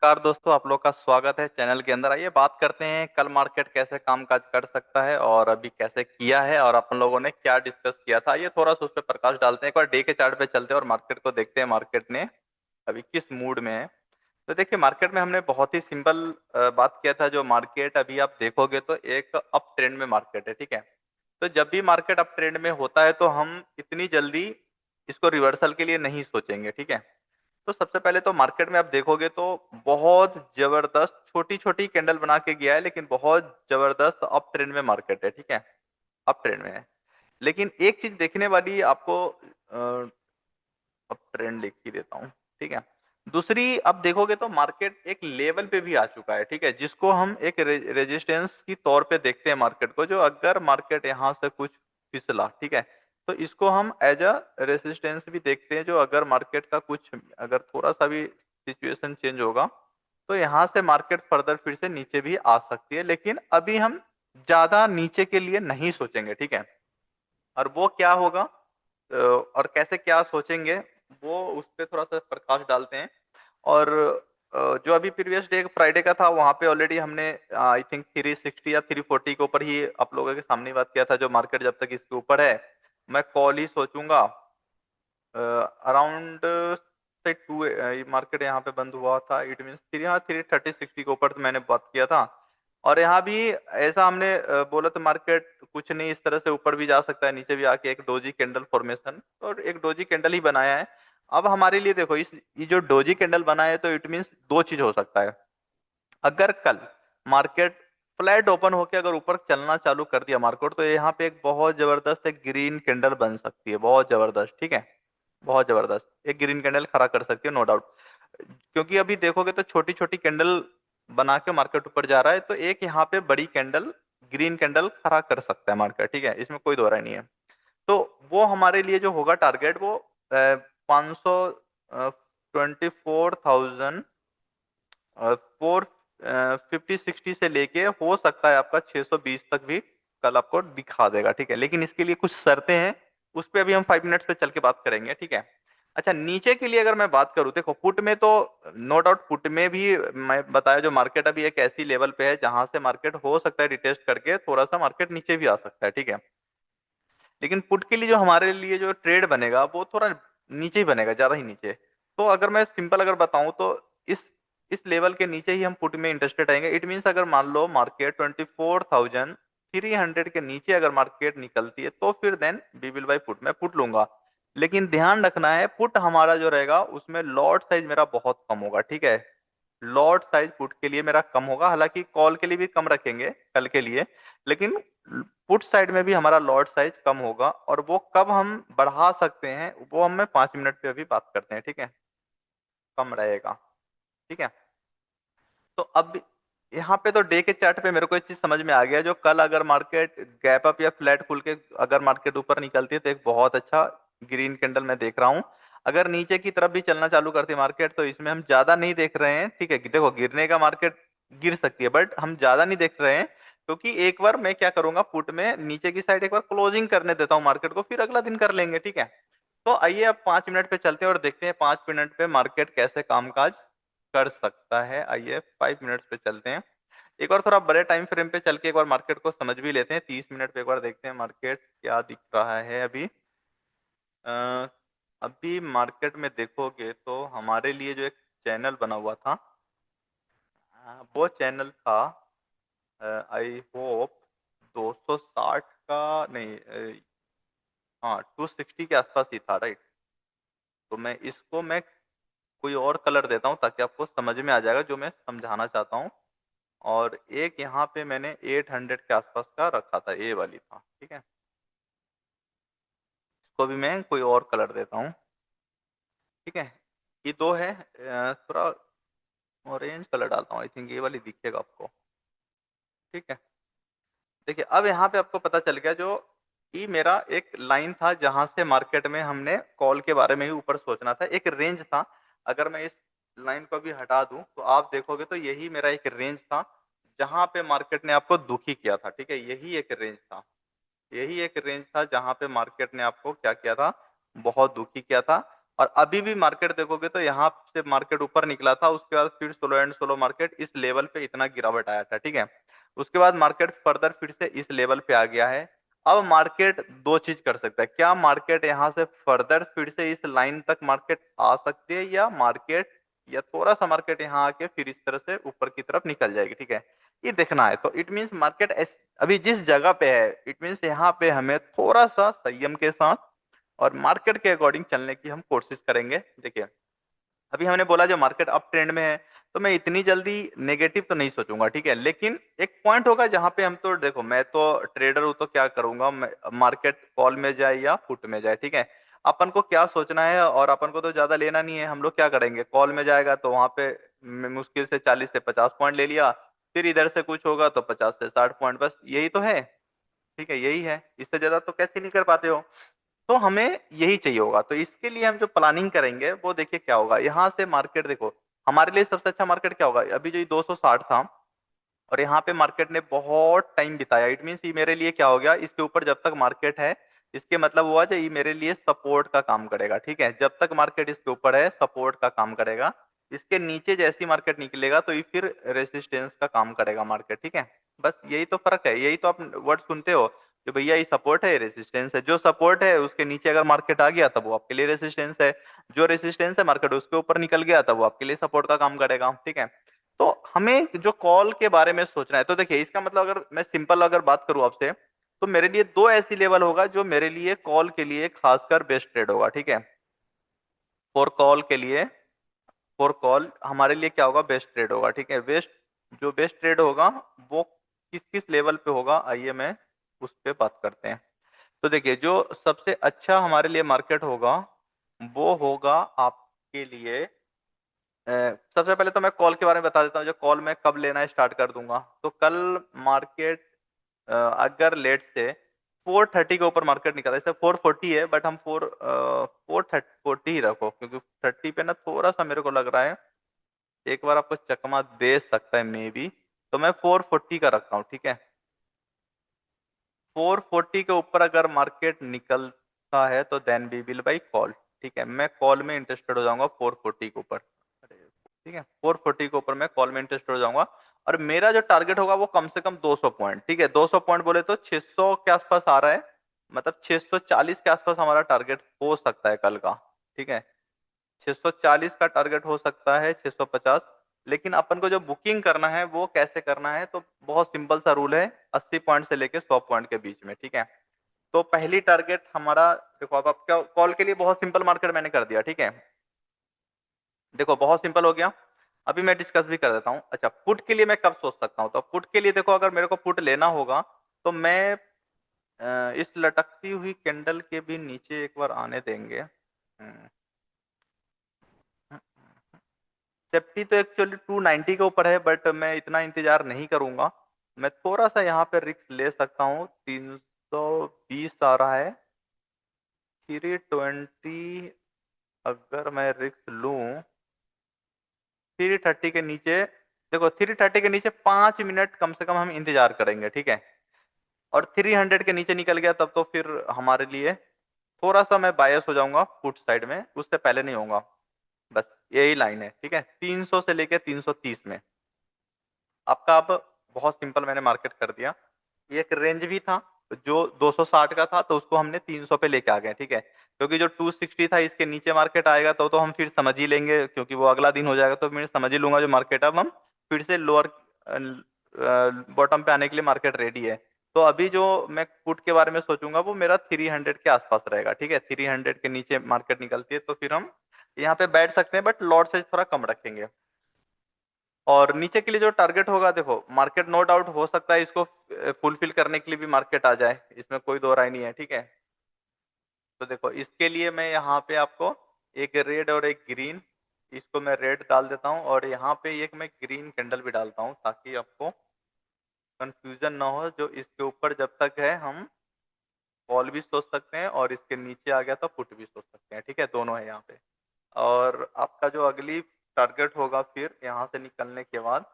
नमस्कार दोस्तों, आप लोग का स्वागत है चैनल के अंदर। आइए बात करते हैं कल मार्केट कैसे कामकाज कर सकता है और अभी कैसे किया है और अपन लोगों ने क्या डिस्कस किया था। ये थोड़ा सा उस पर प्रकाश डालते हैं। एक बार डे के चार्ट पे चलते हैं और मार्केट को देखते हैं मार्केट ने अभी किस मूड में है। तो देखिए, मार्केट में हमने बहुत ही सिंपल बात किया था। जो मार्केट अभी आप देखोगे तो एक अप ट्रेंड में मार्केट है, ठीक है। तो जब भी मार्केट अप ट्रेंड में होता है तो हम इतनी जल्दी इसको रिवर्सल के लिए नहीं सोचेंगे, ठीक है। तो सबसे पहले तो मार्केट में आप देखोगे तो बहुत जबरदस्त छोटी छोटी कैंडल बना के गया है, लेकिन बहुत जबरदस्त अप ट्रेंड में मार्केट है, ठीक है। अप ट्रेंड में है। लेकिन एक चीज देखने वाली आपको, अब ट्रेंड लिख ही देता हूँ, ठीक है। दूसरी, अब देखोगे तो मार्केट एक लेवल पे भी आ चुका है, ठीक है, जिसको हम एक रेजिस्टेंस की तौर पे देखते हैं मार्केट को। जो अगर मार्केट यहाँ से कुछ फिसला, ठीक है, तो इसको हम एज अ रेजिस्टेंस भी देखते हैं। जो अगर मार्केट का कुछ, अगर थोड़ा सा भी सिचुएशन चेंज होगा तो यहाँ से मार्केट फर्दर फिर से नीचे भी आ सकती है। लेकिन अभी हम ज्यादा नीचे के लिए नहीं सोचेंगे, ठीक है। और वो क्या होगा और कैसे क्या सोचेंगे, वो उस पर थोड़ा सा प्रकाश डालते हैं। और जो अभी प्रीवियस डे फ्राइडे का था, वहां पे ऑलरेडी हमने आई थिंक 360 या 340 के ऊपर ही आप लोगों के सामने बात किया था। जो मार्केट जब तक इसके ऊपर है, मैं कॉल ही सोचूंगा। अराउंड से टू, मार्केट यहाँ पे बंद हुआ था, इट मीन 330-60 के ऊपर तो मैंने बात किया था। और यहाँ भी ऐसा हमने बोला तो मार्केट कुछ नहीं, इस तरह से ऊपर भी जा सकता है, नीचे भी आके एक डोजी कैंडल फॉर्मेशन और एक डोजी कैंडल ही बनाया है। अब हमारे लिए देखो, इस ये जो डोजी कैंडल बनाया है, तो इट मीन्स दो चीज हो सकता है। अगर कल मार्केट फ्लैट ओपन होके अगर ऊपर चलना चालू कर दिया मार्केट, तो यहाँ पे एक बहुत जबरदस्त एक ग्रीन कैंडल बन सकती है, बहुत जबरदस्त, ठीक है। बहुत जबरदस्त एक ग्रीन कैंडल खड़ा कर सकती है, नो डाउट। क्योंकि अभी देखोगे तो छोटी छोटी कैंडल बना के मार्केट ऊपर जा रहा है, तो एक यहाँ पे बड़ी कैंडल, ग्रीन कैंडल खड़ा कर सकता है मार्केट, ठीक है, इसमें कोई दो राय नहीं है। तो वो हमारे लिए जो होगा टारगेट, वो 524,450 60 से लेके हो सकता है आपका 620 तक भी कल आपको दिखा देगा, ठीक है। लेकिन इसके लिए कुछ शर्तें हैं, उस पे अभी हम 5 मिनट्स पे चल के बात करेंगे, ठीक है। अच्छा, नीचे के लिए अगर मैं बात करूं, देखो पुट में तो नो डाउट, पुट में भी मैं बताया जो मार्केट अभी एक ऐसी लेवल पे है जहां से मार्केट हो सकता है रिटेस्ट करके थोड़ा सा मार्केट नीचे भी आ सकता है, ठीक है। लेकिन पुट के लिए जो हमारे लिए जो ट्रेड बनेगा, वो थोड़ा नीचे ही बनेगा, ज्यादा ही नीचे। तो अगर मैं सिंपल अगर बताऊं तो इस इस लेवल के नीचे ही हम पुट में इंटरेस्टेड आएंगे। इट मीन्स अगर मान लो मार्केट 24,300 के नीचे अगर मार्केट निकलती है, तो फिर then we will buy put, मैं पुट लूंगा। लेकिन ध्यान रखना है, पुट हमारा जो रहेगा उसमें लॉट साइज मेरा बहुत कम होगा, ठीक है। लॉट साइज पुट के लिए मेरा कम होगा, हालांकि कॉल के लिए भी कम रखेंगे कल के लिए। लेकिन पुट साइड में भी हमारा लॉट साइज कम होगा। और वो कब हम बढ़ा सकते हैं, वो हम 5 मिनट पे अभी बात करते हैं, ठीक है। कम रहेगा, ठीक है। तो अब यहाँ पे तो डे के चार्ट पे मेरे को एक चीज समझ में आ गया। जो कल अगर मार्केट गैप अप या फ्लैट खुल के अगर मार्केट ऊपर निकलती है, तो एक बहुत अच्छा ग्रीन कैंडल मैं देख रहा हूँ। अगर नीचे की तरफ भी चलना चालू करती है मार्केट, तो इसमें हम ज्यादा नहीं देख रहे हैं, ठीक है। देखो, गिरने का मार्केट गिर सकती है, बट हम ज्यादा नहीं देख रहे हैं। क्योंकि एक बार मैं क्या करूंगा, पुट में नीचे की साइड एक बार क्लोजिंग करने देता हूँ मार्केट को, फिर अगला दिन कर लेंगे, ठीक है। तो आइए अब 5 मिनट पे चलते हैं और देखते हैं 5 मिनट पे मार्केट कैसे कामकाज कर सकता है। आइए 5 मिनट पे चलते हैं। एक बार थोड़ा बड़े टाइम फ्रेम पे चल के एक बार मार्केट को समझ भी लेते हैं। 30 मिनट पे एक बार देखते हैं मार्केट क्या दिख रहा है अभी। अ, अभी मार्केट में देखोगे तो हमारे लिए जो एक चैनल बना हुआ था, वो चैनल था, आई होप 260 का नहीं, हाँ 260 के आसपास ही था, राइट। तो मैं कोई और कलर देता हूँ ताकि आपको समझ में आ जाएगा जो मैं समझाना चाहता हूँ। और एक यहाँ पे मैंने 800 के आसपास का रखा था, ए वाली था, ठीक है। इसको भी मैं कोई और कलर देता हूँ, ठीक है। ये दो है, थोड़ा ऑरेंज कलर डालता हूँ, आई थिंक ये वाली दिखेगा आपको, ठीक है। देखिए, अब यहाँ पे आपको पता चल गया जो ये मेरा एक लाइन था जहां से मार्केट में हमने कॉल के बारे में ही ऊपर सोचना था, एक रेंज था। अगर मैं इस लाइन को भी हटा दूं तो आप देखोगे तो यही मेरा एक रेंज था जहां पे मार्केट ने आपको दुखी किया था, ठीक है। यही एक रेंज था, यही एक रेंज था जहां पे मार्केट ने आपको क्या किया था, बहुत दुखी किया था। और अभी भी मार्केट देखोगे तो यहाँ से मार्केट ऊपर निकला था, उसके बाद फिर स्लो एंड स्लो मार्केट इस लेवल पे इतना गिरावट आया था, ठीक है। उसके बाद मार्केट फर्दर फिर से इस लेवल पे आ गया है। अब मार्केट दो चीज कर सकता है, क्या मार्केट यहाँ से फर्दर फिर से इस लाइन तक मार्केट आ सकती है, या मार्केट या थोड़ा सा मार्केट यहाँ आके फिर इस तरह से ऊपर की तरफ निकल जाएगी, ठीक है। ये देखना है। तो इट मीन्स मार्केट अभी जिस जगह पे है, इट मीन्स यहाँ पे हमें थोड़ा सा संयम के साथ और मार्केट के अकॉर्डिंग चलने की हम कोशिश करेंगे। देखिए, अभी हमने बोला जो मार्केट अप ट्रेंड में है, तो मैं इतनी जल्दी नेगेटिव तो नहीं सोचूंगा, ठीक है। लेकिन एक पॉइंट होगा जहां पे हम, तो देखो मैं तो ट्रेडर हूं, तो क्या करूंगा मैं, मार्केट कॉल में जाए या पुट में जाए, ठीक है। अपन को क्या सोचना है, और अपन को तो ज्यादा लेना नहीं है। हम लोग क्या करेंगे, कॉल में जाएगा तो वहां पे मुश्किल से 40 से 50 पॉइंट ले लिया, फिर इधर से कुछ होगा तो 50 से 60 पॉइंट, बस यही तो है, ठीक है, यही है। इससे ज्यादा तो कैसे नहीं कर पाते हो। तो हमें यही चाहिए होगा। तो इसके लिए हम जो प्लानिंग करेंगे वो देखिए क्या होगा। यहाँ से मार्केट देखो, हमारे लिए सबसे अच्छा मार्केट क्या होगा, अभी जो ये 260 था, और यहाँ पे मार्केट ने बहुत टाइम बिताया, इट मीन्स ये मेरे लिए क्या हो गया, इसके ऊपर जब तक मार्केट है, इसके मतलब हुआ जो ये मेरे लिए सपोर्ट का काम करेगा, ठीक है। जब तक मार्केट इसके ऊपर है, सपोर्ट का काम करेगा। इसके नीचे जैसी मार्केट निकलेगा तो ये फिर रेसिस्टेंस का काम करेगा मार्केट, ठीक है। बस यही तो फर्क है, यही तो आप वर्ड सुनते हो कि भैया ये सपोर्ट है, ये रेसिस्टेंस है। जो सपोर्ट है उसके नीचे अगर मार्केट आ गया तब वो आपके लिए रेसिस्टेंस है, जो रेसिस्टेंस है मार्केट उसके ऊपर निकल गया तब वो आपके लिए सपोर्ट का काम करेगा, ठीक है। तो हमें जो कॉल के बारे में सोचना है, तो देखिए इसका मतलब अगर मैं सिंपल अगर बात करूं आपसे, तो मेरे लिए दो ऐसी लेवल होगा जो मेरे लिए कॉल के लिए खासकर बेस्ट ट्रेड होगा, ठीक है। फॉर कॉल के लिए, फॉर कॉल हमारे लिए क्या होगा, बेस्ट ट्रेड होगा, ठीक है। बेस्ट, जो बेस्ट ट्रेड होगा वो किस किस लेवल पे होगा, आइए मैं उस पे बात करते हैं। तो देखिए, जो सबसे अच्छा हमारे लिए मार्केट होगा वो होगा आपके लिए, सबसे पहले तो मैं कॉल के बारे में बता देता हूँ, जो कॉल मैं कब लेना स्टार्ट कर दूंगा। तो कल मार्केट अगर लेट से 430 के ऊपर मार्केट निकला, जैसे 440 है, बट हम 440 ही रखो, क्योंकि 30 पे ना थोड़ा सा मेरे को लग रहा है एक बार आपको चकमा दे सकता है मे बी। तो मैं 440 का रखता हूँ, ठीक है। 440 के ऊपर अगर मार्केट निकलता है तो then we will buy call, ठीक है। मैं कॉल में इंटरेस्टेड हो जाऊंगा 440 के ऊपर, ठीक है। 440 के ऊपर मैं कॉल में इंटरेस्टेड हो जाऊंगा। और मेरा जो टारगेट होगा वो कम से कम 200 पॉइंट, ठीक है। 200 पॉइंट बोले तो 600 के आसपास आ रहा है, मतलब 640 के आसपास हमारा टारगेट हो सकता है कल का, ठीक है। 640 का टारगेट हो सकता है, 650। लेकिन अपन को जो बुकिंग करना है वो कैसे करना है, तो बहुत सिंपल सा रूल है, 80 पॉइंट से लेके 100 पॉइंट के बीच में, ठीक है। तो पहली टारगेट हमारा, देखो अब आपका कॉल के लिए बहुत सिंपल मार्केट मैंने कर दिया, ठीक है। देखो बहुत सिंपल हो गया। अभी मैं डिस्कस भी कर देता हूँ। अच्छा, पुट के लिए मैं कब सोच सकता हूँ, तो पुट के लिए देखो, अगर मेरे को पुट लेना होगा तो मैं इस लटकती हुई कैंडल के भी नीचे एक बार आने देंगे। सेफ्टी तो एक्चुअली 290 के ऊपर है, बट मैं इतना इंतजार नहीं करूंगा। मैं थोड़ा सा यहाँ पे रिस्क ले सकता हूँ, 320 आ रहा है, 320 अगर मैं रिस्क लूं, 330 के नीचे, देखो 330 के नीचे 5 मिनट कम से कम हम इंतजार करेंगे, ठीक है। और 300 के नीचे निकल गया तब तो फिर हमारे लिए थोड़ा सा मैं बायस हो जाऊंगा पुट साइड में, उससे पहले नहीं होगा। बस यही लाइन है, ठीक है, 300 से लेके 330 में। आपका अब बहुत सिंपल मैंने मार्केट कर दिया। ये एक रेंज भी था जो 260 का था, तो उसको हमने 300 पे लेके आ गए, ठीक है। क्योंकि जो 260 था इसके नीचे मार्केट आएगा तो हम फिर समझ ही लेंगे, क्योंकि वो अगला दिन हो जाएगा, तो मैं समझ ही लूंगा जो मार्केट अब हम फिर से लोअर बॉटम पे आने के लिए मार्केट रेडी है। तो अभी जो मैं पुट के बारे में सोचूंगा वो मेरा 300 के आसपास रहेगा, ठीक है। 300 के नीचे मार्केट निकलती है तो फिर हम यहाँ पे बैठ सकते हैं, बट लॉट साइज थोड़ा कम रखेंगे। और नीचे के लिए जो टारगेट होगा, देखो मार्केट नो डाउट हो सकता है इसको फुलफिल करने के लिए भी मार्केट आ जाए, इसमें कोई दो राय नहीं है, ठीक है। तो देखो इसके लिए मैं यहाँ पे आपको एक रेड और एक ग्रीन, इसको मैं रेड डाल देता हूँ, और यहाँ पे एक मैं ग्रीन कैंडल भी डालता हूँ, ताकि आपको कंफ्यूजन ना हो। जो इसके ऊपर जब तक है हम कॉल भी सोच सकते हैं, और इसके नीचे आ गया तो पुट भी सोच सकते हैं, ठीक है, दोनों है यहाँ पे। और आपका जो अगली टारगेट होगा फिर यहाँ से निकलने के बाद,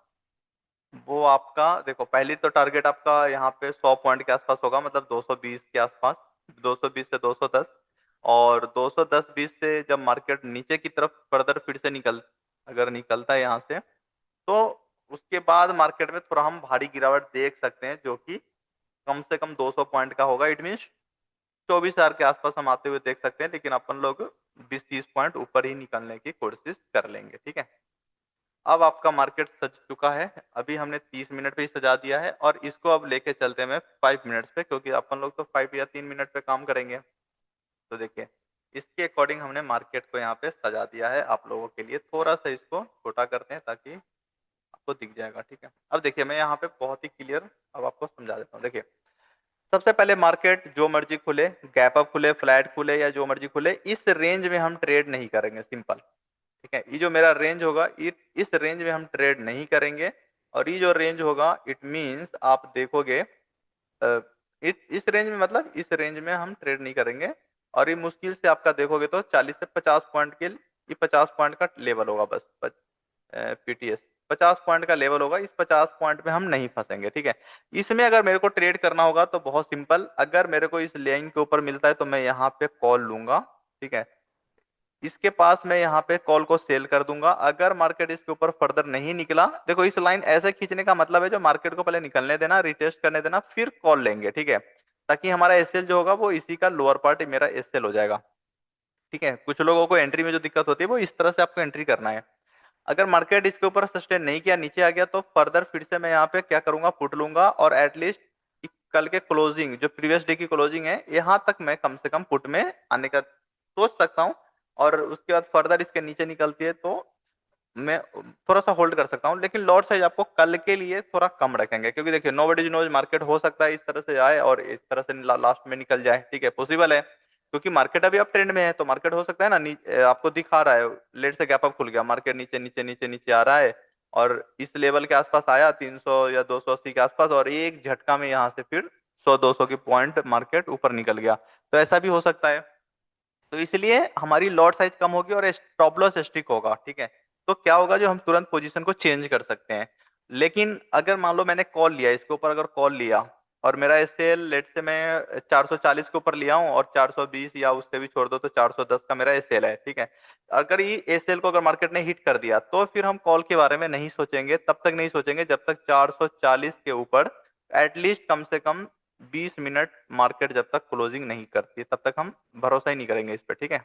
वो आपका देखो पहली तो टारगेट आपका यहाँ पे 100 पॉइंट के आसपास होगा, मतलब 220 के आसपास, 220 से 210। और 210-20 से जब मार्केट नीचे की तरफ फर्दर फिर से अगर निकलता है यहाँ से, तो उसके बाद मार्केट में थोड़ा हम भारी गिरावट देख सकते हैं, जो कि कम से कम 200 पॉइंट का होगा। इट मीन्स 24,000 के आसपास हम आते हुए देख सकते हैं, लेकिन अपन लोग 20-30 पॉइंट ऊपर ही निकलने की कोशिश कर लेंगे, ठीक है। अब आपका मार्केट सज चुका है, अभी हमने 30 मिनट पे ही सजा दिया है, और इसको अब लेके चलते हैं मैं 5 मिनट्स पे, क्योंकि अपन लोग तो 5 या 3 मिनट पे काम करेंगे। तो देखिए, इसके अकॉर्डिंग हमने मार्केट को यहाँ पे सजा दिया है। आप लोगों के लिए थोड़ा सा इसको छोटा करते हैं ताकि आपको दिख जाएगा, ठीक है। अब देखिए, मैं यहाँ पे बहुत ही क्लियर अब आपको समझा देता हूँ। देखिए, सबसे पहले मार्केट जो मर्जी खुले, गैप अप खुले, फ्लैट खुले, या जो मर्जी खुले, इस रेंज में हम ट्रेड नहीं करेंगे, सिंपल, ठीक है। ये जो मेरा रेंज होगा, इस रेंज में हम ट्रेड नहीं करेंगे। और ये जो रेंज होगा, इट मींस आप देखोगे, इस रेंज में, मतलब इस रेंज में हम ट्रेड नहीं करेंगे। और ये मुश्किल से आपका देखोगे तो 40 से 50 पॉइंट के, ये 50 पॉइंट का लेवल होगा बस, पीटीएस 50 पॉइंट का लेवल होगा। इस 50 पॉइंट में हम नहीं फंसेंगे, ठीक है। इसमें अगर मेरे को ट्रेड करना होगा तो बहुत सिंपल, अगर मेरे को इस लाइन के ऊपर मिलता है तो मैं यहाँ पे कॉल लूंगा, ठीक है। इसके पास मैं यहाँ पे कॉल को सेल कर दूंगा। अगर मार्केट इसके ऊपर फर्दर नहीं निकला, देखो इस लाइन ऐसे खींचने का मतलब है जो मार्केट को पहले निकलने देना, रिटेस्ट करने देना, फिर कॉल लेंगे, ठीक है। ताकि हमारा एसएल जो होगा वो इसी का लोअर पार्ट मेरा एसएल हो जाएगा, ठीक है। कुछ लोगों को एंट्री में जो दिक्कत होती है वो इस तरह से आपको एंट्री करना है। अगर मार्केट इसके ऊपर सस्टेन नहीं किया, नीचे आ गया, तो फर्दर फिर से मैं यहाँ पे क्या करूंगा, पुट लूंगा, और एटलीस्ट कल के क्लोजिंग, जो प्रीवियस डे की क्लोजिंग है, यहाँ तक मैं कम से कम पुट में आने का सोच सकता हूँ। और उसके बाद फर्दर इसके नीचे निकलती है तो मैं थोड़ा सा होल्ड कर सकता हूँ, लेकिन लॉट साइज आपको कल के लिए थोड़ा कम रखेंगे, क्योंकि देखिए, नोबडी नोज, मार्केट हो सकता है इस तरह से आए और इस तरह से लास्ट में निकल जाए, ठीक है, पॉसिबल है। क्योंकि मार्केट अभी अप ट्रेंड में है, तो मार्केट हो सकता है ना, आपको दिखा रहा है, लेट से गैप अप खुल गया, मार्केट नीचे नीचे नीचे नीचे आ रहा है, और इस लेवल के आसपास आया 300 या 280 के आसपास, और एक झटका में यहाँ से फिर 100-200 की पॉइंट मार्केट ऊपर निकल गया। तो ऐसा भी हो सकता है। तो इसलिए हमारी लॉट साइज कम होगी और स्टॉप लॉस स्ट्रिक होगा, ठीक है। तो क्या होगा, जो हम तुरंत पोजीशन को चेंज कर सकते हैं। लेकिन अगर मान लो मैंने कॉल लिया इसके ऊपर, अगर कॉल लिया और मेरा एसएल लेट से मैं 440 के ऊपर लिया हूं, और 420 या उससे भी छोड़ दो तो 410 का मेरा एसएल है, ठीक है। अगर ये एसएल को अगर मार्केट ने हिट कर दिया, तो फिर हम कॉल के बारे में नहीं सोचेंगे, तब तक नहीं सोचेंगे जब तक 440 के ऊपर एटलीस्ट कम से कम 20 मिनट मार्केट जब तक क्लोजिंग नहीं करती है, तब तक हम भरोसा ही नहीं करेंगे इस पे, ठीक है।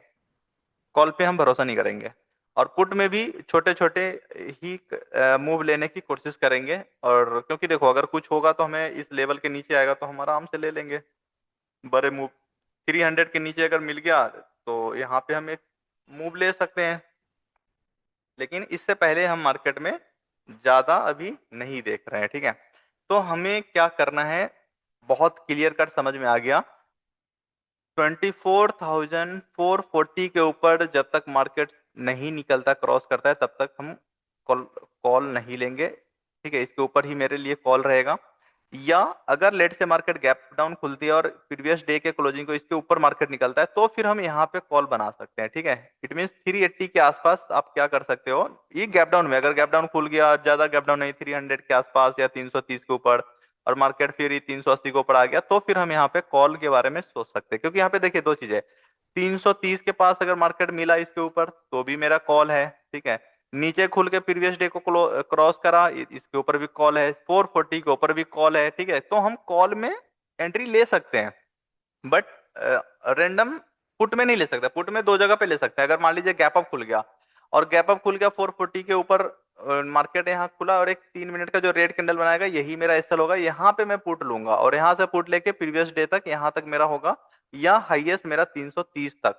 कॉल पे हम भरोसा नहीं करेंगे। और पुट में भी छोटे छोटे ही मूव लेने की कोशिश करेंगे। और क्योंकि देखो, अगर कुछ होगा तो हमें इस लेवल के नीचे आएगा तो हम आराम से ले लेंगे बड़े मूव। 300 के नीचे अगर मिल गया तो यहाँ पे हम एक मूव ले सकते हैं, लेकिन इससे पहले हम मार्केट में ज्यादा अभी नहीं देख रहे हैं, ठीक है। तो हमें क्या करना है, बहुत क्लियर कट समझ में आ गया। 24,440 के ऊपर जब तक मार्केट नहीं निकलता, क्रॉस करता है, तब तक हम कॉल कॉल नहीं लेंगे, ठीक है। इसके ऊपर ही मेरे लिए कॉल रहेगा। या अगर लेट से मार्केट गैप डाउन खुलती है और प्रीवियस डे के क्लोजिंग को इसके ऊपर मार्केट निकलता है, तो फिर हम यहाँ पे कॉल बना सकते हैं, ठीक है। इट मीन 380 के आसपास आप क्या कर सकते हो, ये गैप डाउन में, अगर गैप डाउन खुल गया, ज्यादा गैप डाउन नहीं, 300 के आसपास या 330 के ऊपर, और मार्केट फिर 380 के ऊपर आ गया, तो फिर हम यहाँ पे कॉल के बारे में सोच सकते हैं। क्योंकि यहाँ पे देखिए, दो चीजें, 330 के पास अगर मार्केट मिला इसके ऊपर तो भी मेरा कॉल है, ठीक है। नीचे खुल के प्रीवियस डे को क्रॉस करा, इसके ऊपर भी कॉल है, 440 के ऊपर भी कॉल है, ठीक है। तो हम कॉल में एंट्री ले सकते हैं, बट रेंडम पुट में नहीं ले सकते। पुट में दो जगह पे ले सकते हैं। अगर मान लीजिए गैप अप खुल गया, और गैप अप खुल गया 440 के ऊपर, मार्केट यहाँ खुला और एक 3 मिनट का जो रेड कैंडल बनाएगा, यही मेरा एसएल होगा, यहाँ पे मैं पुट लूंगा, और यहाँ से पुट लेके प्रीवियस डे तक यहाँ तक मेरा होगा, या हाईएस्ट मेरा 330 तक,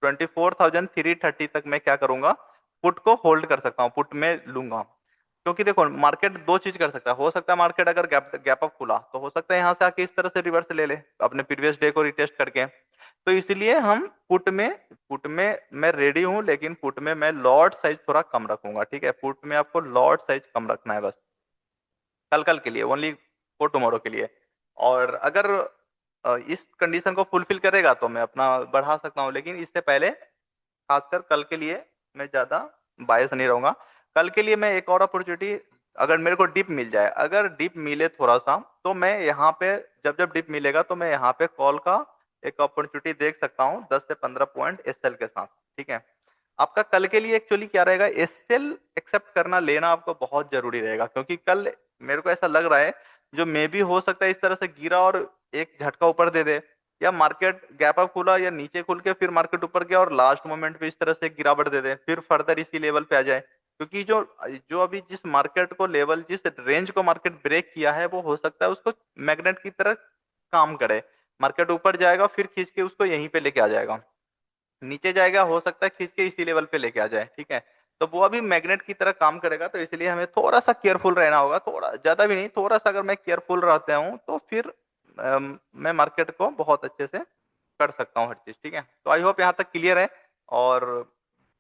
24,330 तक मैं क्या करूंगा, पुट को होल्ड कर सकता हूँ, पुट में लूंगा। क्योंकि देखो, मार्केट दो चीज कर सकता है, हो सकता है मार्केट अगर गैप गैप अप खुला तो हो सकता है यहाँ से आके इस तरह से रिवर्स ले ले अपने प्रीवियस डे को रिटेस्ट करके। तो इसलिए हम पुट में मैं रेडी हूं, लेकिन पुट में मैं लॉट साइज थोड़ा कम रखूंगा, ठीक है। पुट में आपको लॉट साइज कम रखना है बस, कल कल के लिए, ओनली फॉर टुमारो के लिए। और अगर इस कंडीशन को फुलफिल करेगा तो मैं अपना बढ़ा सकता हूँ, लेकिन इससे पहले खासकर कल के लिए मैं ज्यादा बायस नहीं रहूंगा। कल के लिए मैं एक और अपॉर्चुनिटी, अगर मेरे को डिप मिल जाए, अगर डिप मिले थोड़ा सा, तो मैं यहाँ पे जब जब डिप मिलेगा तो मैं यहाँ पे कॉल का एक अपॉर्चुनिटी देख सकता हूँ 10 से 15 पॉइंट एसएल के साथ। ठीक है, आपका कल के लिए एक्चुअली क्या रहेगा, एसएल एक्सेप्ट करना लेना आपको बहुत जरूरी रहेगा, क्योंकि कल मेरे को ऐसा लग रहा है जो मे भी हो सकता है इस तरह से गिरा और एक झटका ऊपर दे दे, या मार्केट गैप अप खुला या नीचे खुल के फिर मार्केट ऊपर गया और लास्ट मोमेंट पे इस तरह से गिरावट दे दे, फिर फर्दर इसी लेवल पे आ जाए। क्योंकि जो जो अभी जिस मार्केट को लेवल, जिस रेंज को मार्केट ब्रेक किया है, वो हो सकता है उसको मैग्नेट की तरह काम करे। मार्केट ऊपर जाएगा फिर खींच के उसको यहीं पे लेके आ जाएगा, नीचे जाएगा हो सकता है खींच के इसी लेवल पे लेके आ जाए। ठीक है, तो वो अभी मैग्नेट की तरह काम करेगा, तो इसलिए हमें थोड़ा सा केयरफुल रहना होगा, थोड़ा ज्यादा भी नहीं, थोड़ा सा अगर मैं केयरफुल रहता हूँ तो फिर मैं मार्केट को बहुत अच्छे से कर सकता हूँ हर चीज। ठीक है, तो आई होप यहाँ तक क्लियर है। और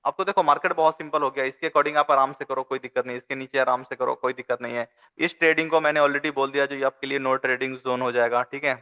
आपको देखो मार्केट बहुत सिंपल हो गया, इसके अकॉर्डिंग आप आराम से करो, कोई दिक्कत नहीं, इसके नीचे आराम से करो, कोई दिक्कत नहीं है। इस ट्रेडिंग को मैंने ऑलरेडी बोल दिया, जो ये आपके लिए नो ट्रेडिंग जोन हो जाएगा। ठीक है,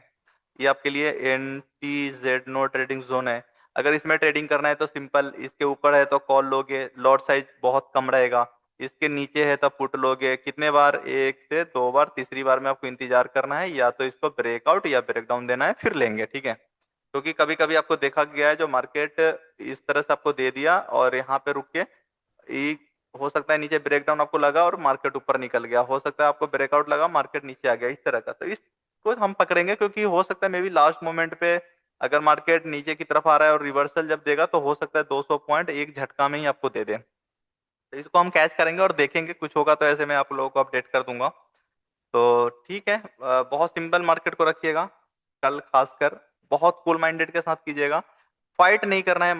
ये आपके लिए NTZ नो ट्रेडिंग जोन है। अगर इसमें ट्रेडिंग करना है तो सिंपल, इसके ऊपर है तो कॉल लोगे, लॉट साइज बहुत कम रहेगा। इसके नीचे है तो पुट लोगे, कितने बार, 1 से 2 बार, तीसरी बार में आपको इंतजार करना है, या तो इसको ब्रेकआउट या ब्रेकडाउन देना है फिर लेंगे। ठीक है, क्योंकि कभी कभी आपको देखा गया है जो मार्केट इस तरह से आपको दे दिया और यहाँ पे रुक के हो सकता है नीचे ब्रेकडाउन आपको लगा और मार्केट ऊपर निकल गया, हो सकता है आपको ब्रेकआउट लगा मार्केट नीचे आ गया, इस तरह का। तो इसको हम पकड़ेंगे, क्योंकि हो सकता है मे बी लास्ट मोमेंट पे अगर मार्केट नीचे की तरफ आ रहा है और रिवर्सल जब देगा तो हो सकता है 200 पॉइंट एक झटका में ही आपको दे दे। तो इसको हम कैच करेंगे और देखेंगे, कुछ होगा तो ऐसे मैं आप लोगों को अपडेट कर दूंगा। तो ठीक है, बहुत सिंपल मार्केट को रखिएगा कल, खासकर बहुत कूल माइंडेड के साथ कीजिएगा। फाइट नहीं करना है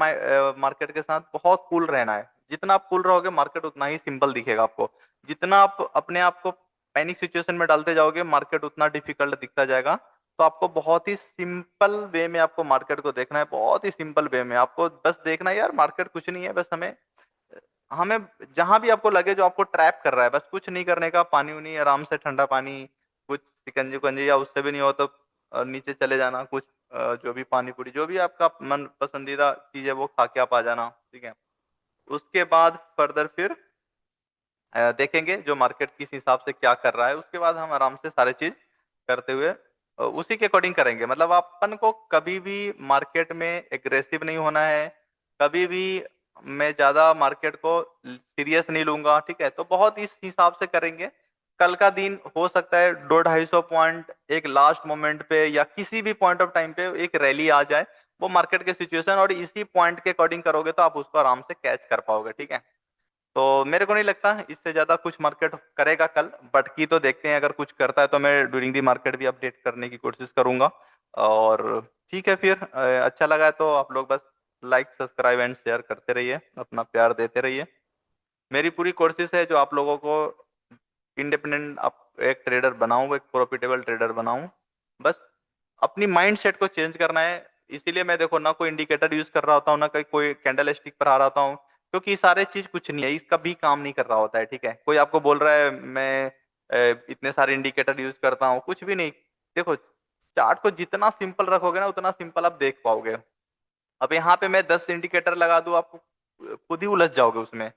मार्केट के साथ, बहुत कूल रहना है। जितना आप कूल रहोगे मार्केट उतना ही सिंपल दिखेगा आपको, जितना आप अपने आप को पैनिक सिचुएशन में डालते जाओगे मार्केट उतना डिफिकल्ट दिखता जाएगा। तो आपको बहुत ही सिंपल वे में आपको मार्केट को देखना है, बहुत ही सिंपल वे में आपको बस देखना है यार मार्केट कुछ नहीं है, बस हमें हमें जहां भी आपको लगे जो आपको ट्रैप कर रहा है, बस कुछ नहीं करने का, पानी उनी आराम से ठंडा पानी, कुछ शिकंजी उकंजी, या उससे भी नहीं हो तो नीचे चले जाना, कुछ जो भी पानी पूरी जो भी आपका मन पसंदीदा चीज है वो खा के आप आ जाना। ठीक है, उसके बाद फर्दर फिर देखेंगे जो मार्केट किस हिसाब से क्या कर रहा है, उसके बाद हम आराम से सारे चीज करते हुए उसी के अकॉर्डिंग करेंगे। मतलब अपन को कभी भी मार्केट में एग्रेसिव नहीं होना है, कभी भी मैं ज्यादा मार्केट को सीरियस नहीं लूंगा। ठीक है, तो बहुत इस हिसाब से करेंगे। कल का दिन हो सकता है 200-250 पॉइंट एक लास्ट मोमेंट पे या किसी भी पॉइंट ऑफ टाइम पे एक रैली आ जाए, वो मार्केट के सिचुएशन और इसी पॉइंट के अकॉर्डिंग करोगे तो आप उसको आराम से कैच कर पाओगे। ठीक है, तो मेरे को नहीं लगता इससे ज्यादा कुछ मार्केट करेगा कल, बट की तो देखते हैं, अगर कुछ करता है तो मैं ड्यूरिंग दी मार्केट भी अपडेट करने की कोशिश करूंगा। और ठीक है फिर, अच्छा लगा है तो आप लोग बस लाइक सब्सक्राइब एंड शेयर करते रहिए, अपना प्यार देते रहिए। मेरी पूरी कोशिश है जो आप लोगों को इंडिपेंडेंट आप एक ट्रेडर बनाऊं, एक प्रॉफिटेबल ट्रेडर बनाऊं। बस अपनी माइंड सेट को चेंज करना है। इसीलिए मैं देखो ना कोई इंडिकेटर यूज कर रहा होता हूँ, ना कहीं कोई कैंडल स्टिक पर आ रहा हूँ, क्योंकि ये सारे चीज कुछ नहीं है, इसका भी काम नहीं कर रहा होता है। ठीक है, कोई आपको बोल रहा है मैं इतने सारे इंडिकेटर यूज करता हूँ, कुछ भी नहीं। देखो चार्ट को जितना सिंपल रखोगे ना उतना सिंपल आप देख पाओगे। अब यहाँ पे मैं 10 इंडिकेटर लगा दूं, आप खुद ही उलझ जाओगे उसमें,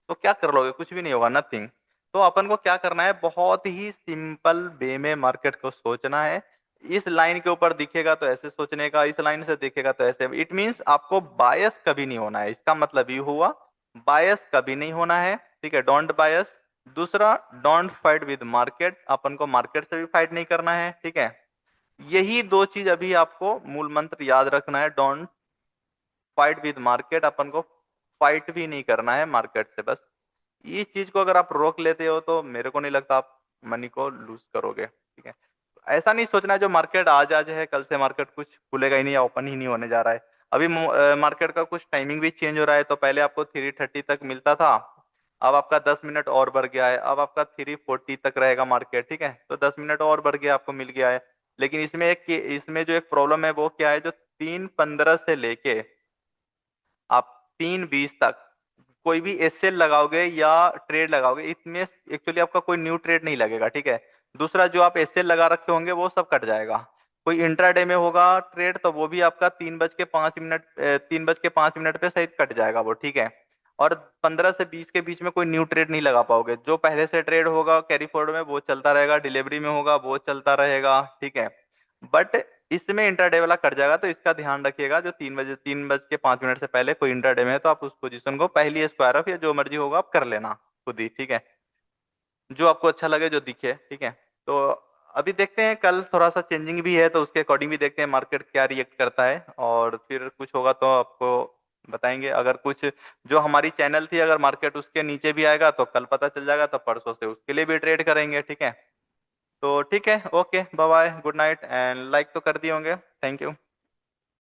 तो क्या कर लोगे, कुछ भी नहीं होगा, नथिंग। तो अपन को क्या करना है, बहुत ही सिंपल वे में मार्केट को सोचना है। इस लाइन के ऊपर दिखेगा तो ऐसे सोचने का, इस लाइन से दिखेगा तो ऐसे। इट मीन्स आपको बायस कभी नहीं होना है, इसका मतलब ये हुआ बायस कभी नहीं होना है। ठीक है, डोंट बायस। दूसरा, डोंट फाइट विद मार्केट, अपन को मार्केट से भी फाइट नहीं करना है। ठीक है, यही दो चीज अभी आपको मूल मंत्र याद रखना है। डोंट फाइट विद मार्केट, अपन को फाइट भी नहीं करना है मार्केट से। बस इस चीज को अगर आप रोक लेते हो तो मेरे को नहीं लगता आप मनी को लूज करोगे। ठीक है, ऐसा नहीं सोचना है जो मार्केट आज आज है कल से मार्केट कुछ खुलेगा ही नहीं या ओपन ही नहीं होने जा रहा है। अभी मार्केट का कुछ टाइमिंग भी चेंज हो रहा है, तो पहले आपको 3:30 तक मिलता था, अब आपका 10 मिनट और बढ़ गया है, अब आपका 3:40 तक रहेगा मार्केट। ठीक है, तो 10 मिनट और बढ़ गया, आपको मिल गया है। लेकिन इसमें जो एक प्रॉब्लम है वो क्या है, जो 3:15 से लेके आप 3:20 तक कोई भी एसएल लगाओगे या ट्रेड लगाओगे, इसमें एक्चुअली आपका कोई न्यू ट्रेड नहीं लगेगा। ठीक है, दूसरा जो आप एसएल लगा रखे होंगे वो सब कट जाएगा। कोई इंट्राडे में होगा ट्रेड तो वो भी आपका 3:05 3:05 पे सही कट जाएगा वो। ठीक है, और 15 से 20 के बीच में कोई न्यू ट्रेड नहीं लगा पाओगे। जो पहले से ट्रेड होगा कैरी फॉरवर्ड में वो चलता रहेगा, डिलीवरी में होगा वो चलता रहेगा। ठीक है, बट इसमें इंटरडे वाला कट जाएगा, तो इसका ध्यान रखिएगा। जो 3 बजे, 3 बज के 5 मिनट से पहले कोई इंटरडे में है तो आप उस पोजीशन को पहली स्क्वायर ऑफ या जो मर्जी होगा आप कर लेना खुद ही, ठीक है। जो आपको अच्छा लगे, जो दिखे, ठीक है। तो अभी देखते हैं, कल थोड़ा सा चेंजिंग भी है तो उसके अकॉर्डिंग भी देखते हैं मार्केट क्या रिएक्ट करता है, और फिर कुछ होगा तो आपको बताएंगे। अगर कुछ जो हमारी चैनल थी, अगर मार्केट उसके नीचे भी आएगा तो कल पता चल जाएगा, तो परसों से उसके लिए भी ट्रेड करेंगे, ठीक है। तो ठीक है, okay, bye bye, good night, and like तो कर दिए होंगे। Thank you.